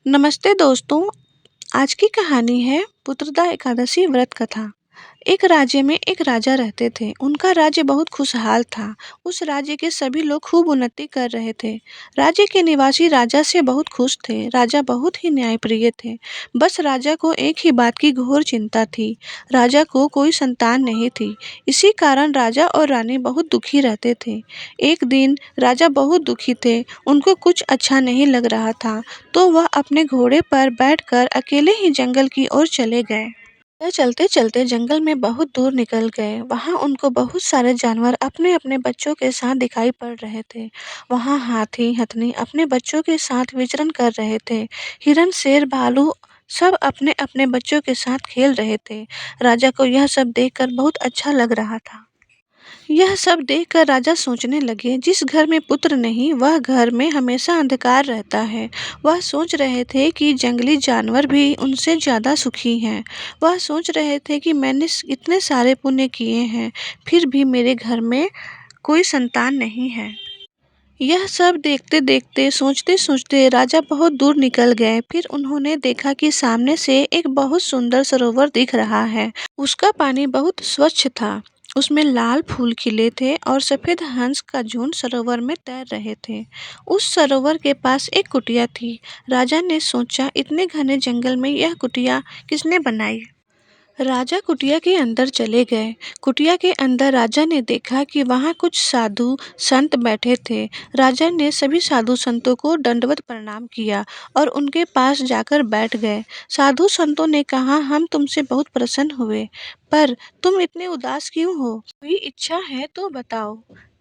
नमस्ते दोस्तों। आज की कहानी है पुत्रदा एकादशी व्रत कथा। एक राज्य में एक राजा रहते थे। उनका राज्य बहुत खुशहाल था। उस राज्य के सभी लोग खूब उन्नति कर रहे थे। राज्य के निवासी राजा से बहुत खुश थे। राजा बहुत ही न्यायप्रिय थे। बस राजा को एक ही बात की घोर चिंता थी। राजा को कोई संतान नहीं थी। इसी कारण राजा और रानी बहुत दुखी रहते थे। एक दिन राजा बहुत दुखी थे। उनको कुछ अच्छा नहीं लग रहा था, तो वह अपने घोड़े पर बैठकर अकेले ही जंगल की ओर चले गए। वह चलते चलते जंगल में बहुत दूर निकल गए। वहां उनको बहुत सारे जानवर अपने अपने बच्चों के साथ दिखाई पड़ रहे थे। वहां हाथी हथनी अपने बच्चों के साथ विचरण कर रहे थे। हिरन शेर भालू सब अपने अपने बच्चों के साथ खेल रहे थे। राजा को यह सब देखकर बहुत अच्छा लग रहा था। यह सब देखकर राजा सोचने लगे, जिस घर में पुत्र नहीं वह घर में हमेशा अंधकार रहता है। वह सोच रहे थे कि जंगली जानवर भी उनसे ज्यादा सुखी हैं। वह सोच रहे थे कि मैंने इतने सारे पुण्य किए हैं, फिर भी मेरे घर में कोई संतान नहीं है। यह सब देखते देखते सोचते सोचते राजा बहुत दूर निकल गए। फिर उन्होंने देखा कि सामने से एक बहुत सुंदर सरोवर दिख रहा है। उसका पानी बहुत स्वच्छ था। उसमें लाल फूल खिले थे और सफेद हंस का झुंड सरोवर में तैर रहे थे। उस सरोवर के पास एक कुटिया थी। राजा ने सोचा, इतने घने जंगल में यह कुटिया किसने बनाई। राजा कुटिया के अंदर चले गए। कुटिया के अंदर राजा ने देखा कि वहाँ कुछ साधु संत बैठे थे। राजा ने सभी साधु संतों को दंडवत प्रणाम किया और उनके पास जाकर बैठ गए। साधु संतों ने कहा, हम तुमसे बहुत प्रसन्न हुए, पर तुम इतने उदास क्यों हो? कोई इच्छा है तो बताओ।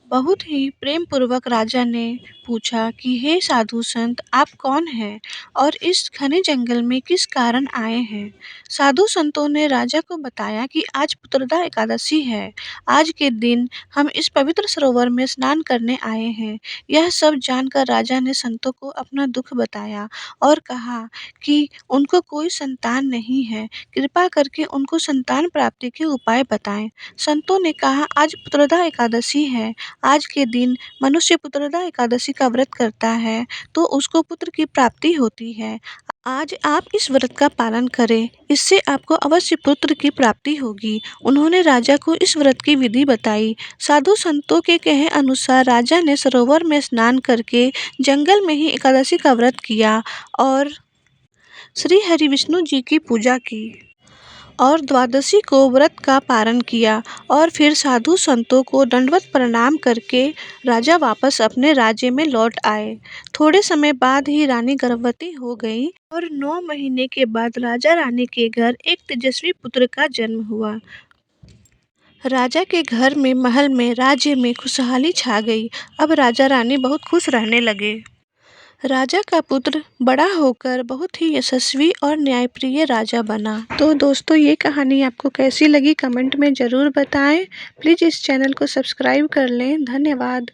बहुत ही प्रेम पूर्वक राजा ने पूछा कि हे साधु संत, आप कौन हैं और इस घने जंगल में किस कारण आए हैं। साधु संतों ने राजा को बताया कि आज पुत्रदा एकादशी है। आज के दिन हम इस पवित्र सरोवर में स्नान करने आए हैं। यह सब जानकर राजा ने संतों को अपना दुख बताया और कहा कि उनको कोई संतान नहीं है। कृपा करके उनको संतान प्राप्ति के उपाय बताएं। संतों ने कहा, आज पुत्रदा एकादशी है। आज के दिन मनुष्य पुत्रदा एकादशी का व्रत करता है तो उसको पुत्र की प्राप्ति होती है। आज आप इस व्रत का पालन करें, इससे आपको अवश्य पुत्र की प्राप्ति होगी। उन्होंने राजा को इस व्रत की विधि बताई। साधु संतों के कहे अनुसार राजा ने सरोवर में स्नान करके जंगल में ही एकादशी का व्रत किया और श्री हरि विष्णु जी की पूजा की और द्वादशी को व्रत का पारण किया और फिर साधु संतों को दंडवत प्रणाम करके राजा वापस अपने राज्य में लौट आए। थोड़े समय बाद ही रानी गर्भवती हो गई और 9 महीने के बाद राजा रानी के घर एक तेजस्वी पुत्र का जन्म हुआ। राजा के घर में महल में राज्य में खुशहाली छा गई। अब राजा रानी बहुत खुश रहने लगे। राजा का पुत्र बड़ा होकर बहुत ही यशस्वी और न्यायप्रिय राजा बना। तो दोस्तों, ये कहानी आपको कैसी लगी कमेंट में ज़रूर बताएं। प्लीज़ इस चैनल को सब्सक्राइब कर लें। धन्यवाद।